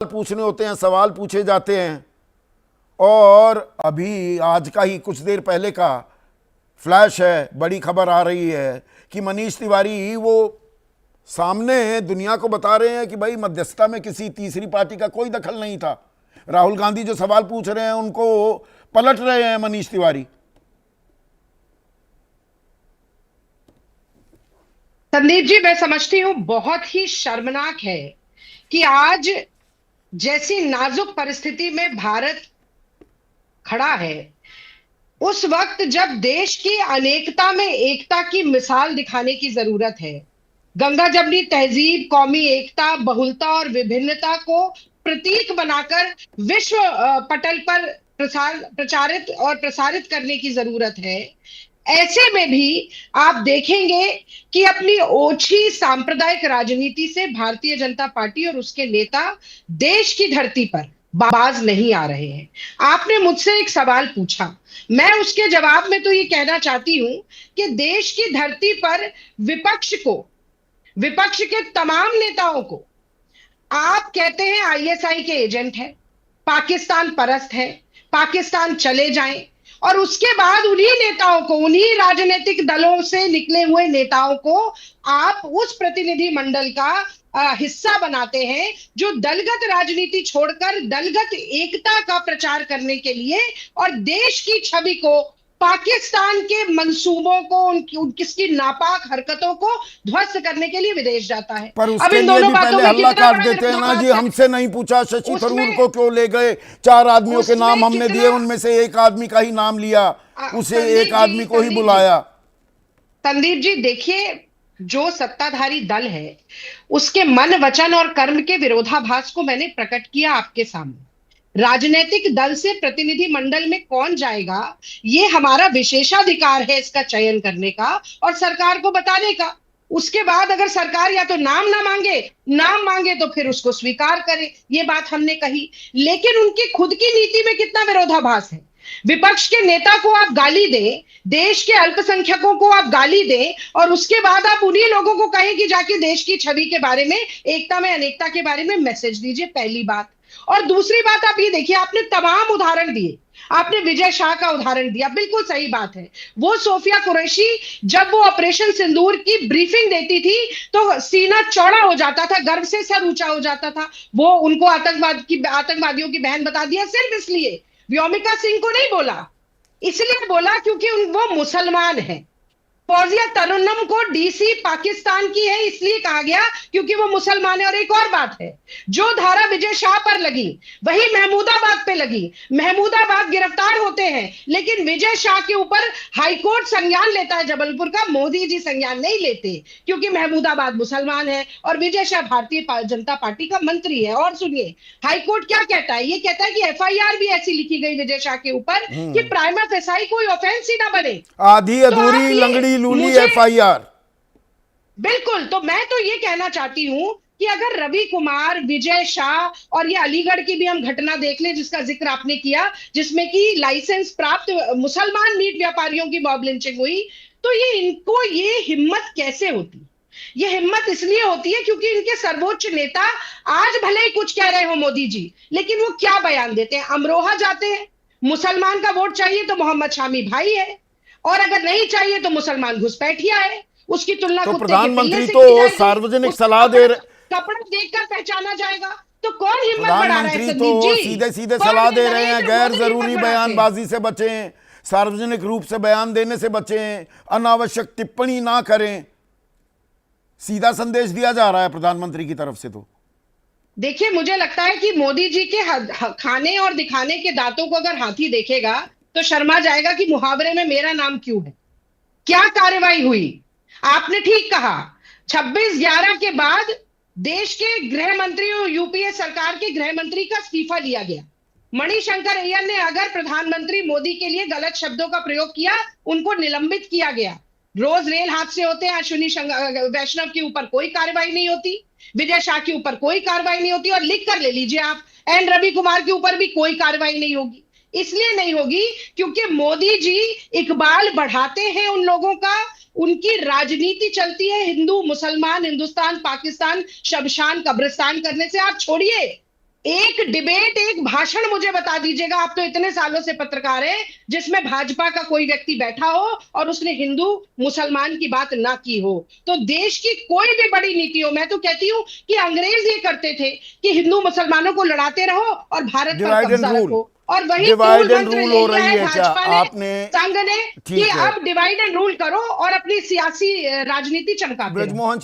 पूछने होते हैं, सवाल पूछे जाते हैं। और अभी आज का ही कुछ देर पहले का फ्लैश है, बड़ी खबर आ रही है कि मनीष तिवारी वो सामने दुनिया को बता रहे हैं कि भाई मध्यस्थता में किसी तीसरी पार्टी का कोई दखल नहीं था। राहुल गांधी जो सवाल पूछ रहे हैं उनको पलट रहे हैं मनीष तिवारी। संदीप जी, मैं समझती हूँ बहुत ही शर्मनाक है कि आज जैसी नाजुक परिस्थिति में भारत खड़ा है, उस वक्त जब देश की अनेकता में एकता की मिसाल दिखाने की जरूरत है, गंगा जमनी तहजीब, कौमी एकता, बहुलता और विभिन्नता को प्रतीक बनाकर विश्व पटल पर प्रचारित और प्रसारित करने की जरूरत है। ऐसे में भी आप देखेंगे कि अपनी ओछी सांप्रदायिक राजनीति से भारतीय जनता पार्टी और उसके नेता देश की धरती पर बाज नहीं आ रहे हैं। आपने मुझसे एक सवाल पूछा, मैं उसके जवाब में तो ये कहना चाहती हूं कि देश की धरती पर विपक्ष के तमाम नेताओं को आप कहते हैं आईएसआई के एजेंट है, पाकिस्तान परस्त है, पाकिस्तान चले जाएं, और उसके बाद उन्हीं नेताओं को, उन्हीं राजनीतिक दलों से निकले हुए नेताओं को आप उस प्रतिनिधि मंडल का हिस्सा बनाते हैं जो दलगत राजनीति छोड़कर दलगत एकता का प्रचार करने के लिए और देश की छवि को, पाकिस्तान के मंसूबों को, उनकी नापाक हरकतों को ध्वस्त करने के लिए विदेश जाता है। पर उसके लिए भी पहले हल्ला काट देते हैं ना जी। हमसे नहीं पूछा शशि थरूर को क्यों ले गए, 4 आदमियों के नाम हमने दिए, उनमें से एक आदमी का ही नाम लिया, उसे एक आदमी को ही बुलाया। संदीप जी देखिए, जो सत्ताधारी दल है उसके मन, वचन और कर्म के विरोधाभास को मैंने प्रकट किया आपके सामने। राजनीतिक दल से प्रतिनिधि मंडल में कौन जाएगा, ये हमारा विशेषाधिकार है इसका चयन करने का और सरकार को बताने का। उसके बाद अगर सरकार या तो नाम मांगे तो फिर उसको स्वीकार करे, ये बात हमने कही। लेकिन उनकी खुद की नीति में कितना विरोधाभास है। विपक्ष के नेता को आप गाली दें, देश के अल्पसंख्यकों को आप गाली दें, और उसके बाद आप उन्हीं लोगों को कहें कि जाके देश की छवि के बारे में, एकता में अनेकता के बारे में मैसेज दीजिए, पहली बात। और दूसरी बात आप ये देखिए, आपने तमाम उदाहरण दिए, आपने विजय शाह का उदाहरण दिया, बिल्कुल सही बात है। वो सोफिया कुरैशी जब वो ऑपरेशन सिंदूर की ब्रीफिंग देती थी तो सीना चौड़ा हो जाता था, गर्व से सर ऊंचा हो जाता था। वो उनको आतंकवादियों की बहन बता दिया सिर्फ इसलिए, व्योमिका सिंह को नहीं बोला, इसलिए बोला क्योंकि वो मुसलमान है। फौजिया तरन्नुम को डीसी पाकिस्तान की है इसलिए कहा गया क्योंकि वो मुसलमान है। और एक और बात है, जो धारा विजय शाह पर लगी वही महमूदाबाद पे लगी। महमूदाबाद गिरफ्तार होते हैं लेकिन विजय शाह के ऊपर हाईकोर्ट संज्ञान लेता है जबलपुर का, मोदी जी संज्ञान नहीं लेते क्योंकि महमूदाबाद मुसलमान है और विजय शाह भारतीय जनता पार्टी का मंत्री है। और सुनिए हाईकोर्ट क्या कहता है, ये कहता है कि एफआईआर भी ऐसी लिखी गई विजय शाह के ऊपर कि प्राइमा फेसाई कोई ऑफेंस ही ना बने, आधी अधूरी लंगड़ी लूली एफआईआर। बिल्कुल। तो मैं तो ये कहना चाहती हूं कि अगर रवि कुमार, विजय शाह और ये अलीगढ़ की भी हम घटना देख लें जिसका जिक्र आपने किया, जिसमें कि लाइसेंस प्राप्त मुसलमान मीट व्यापारियों की मॉब लिंचिंग हुई, तो इनको ये हिम्मत कैसे होती? ये हिम्मत इसलिए होती है क्योंकि इनके सर्वोच्च नेता आज भले ही कुछ कह रहे हो मोदी जी, लेकिन वो क्या बयान देते हैं? अमरोहा जाते हैं, मुसलमान का वोट चाहिए तो मोहम्मद शामी भाई है, और अगर नहीं चाहिए तो मुसलमान घुसपैठिया है। उसकी तुलना तो कुत्ते के प्रधानमंत्री पिल्ले से तो की जाएगी। सार्वजनिक सलाह दे रहे, कपड़ा देखकर पहचाना जाएगा, तो कौन हिम्मत बढ़ा रहा है? प्रधानमंत्री संदीप तो जी सीधे सीधे सलाह दे रहे हैं, गैर जरूरी बयानबाजी से बचें, सार्वजनिक रूप से बयान देने से बचें, अनावश्यक टिप्पणी ना करें। सीधा संदेश दिया जा रहा है प्रधानमंत्री की तरफ से। तो देखिए, मुझे लगता है कि मोदी जी के खाने और दिखाने के दांतों को अगर हाथी देखेगा तो शर्मा जाएगा कि मुहावरे में मेरा नाम क्यों है। क्या कार्रवाई हुई? आपने ठीक कहा, 26/11 के बाद देश के गृह मंत्री और यूपीए सरकार के गृह मंत्री का इस्तीफा लिया गया। मणिशंकर अय्यर ने अगर प्रधानमंत्री मोदी के लिए गलत शब्दों का प्रयोग किया, उनको निलंबित किया गया। रोज रेल हादसे होते हैं, अश्विनी वैष्णव के ऊपर कोई कार्रवाई नहीं होती, विजय शाह के ऊपर कोई कार्रवाई नहीं होती, और लिख कर ले लीजिए आप, एन रवि कुमार के ऊपर भी कोई कार्रवाई नहीं होगी। इसलिए नहीं होगी क्योंकि मोदी जी इकबाल बढ़ाते हैं उन लोगों का, उनकी राजनीति चलती है हिंदू मुसलमान, हिंदुस्तान पाकिस्तान, शमशान कब्रिस्तान करने से। आप छोड़िए, डिबेट, एक भाषण मुझे बता दीजिएगा, आप तो इतने सालों से पत्रकार हैं, जिसमें भाजपा का कोई व्यक्ति बैठा हो और उसने हिंदू मुसलमान की बात ना की हो। तो देश की कोई भी बड़ी नीति हो, मैं तो कहती हूँ कि अंग्रेज ये करते थे कि हिंदू मुसलमानों को लड़ाते रहो और भारत पर डिवाइड एंड कब्जा रूल, रखो, और वही डिवाइड मूल एंड मंत्र रूल ले हो लिया रही है है क्या भाजपा ने, आपने? संघ ने, कि ठीक है, अब डिवाइड एंड रूल करो और अपनी सियासी राजनीति चमकाते रहो। ब्रजमोहन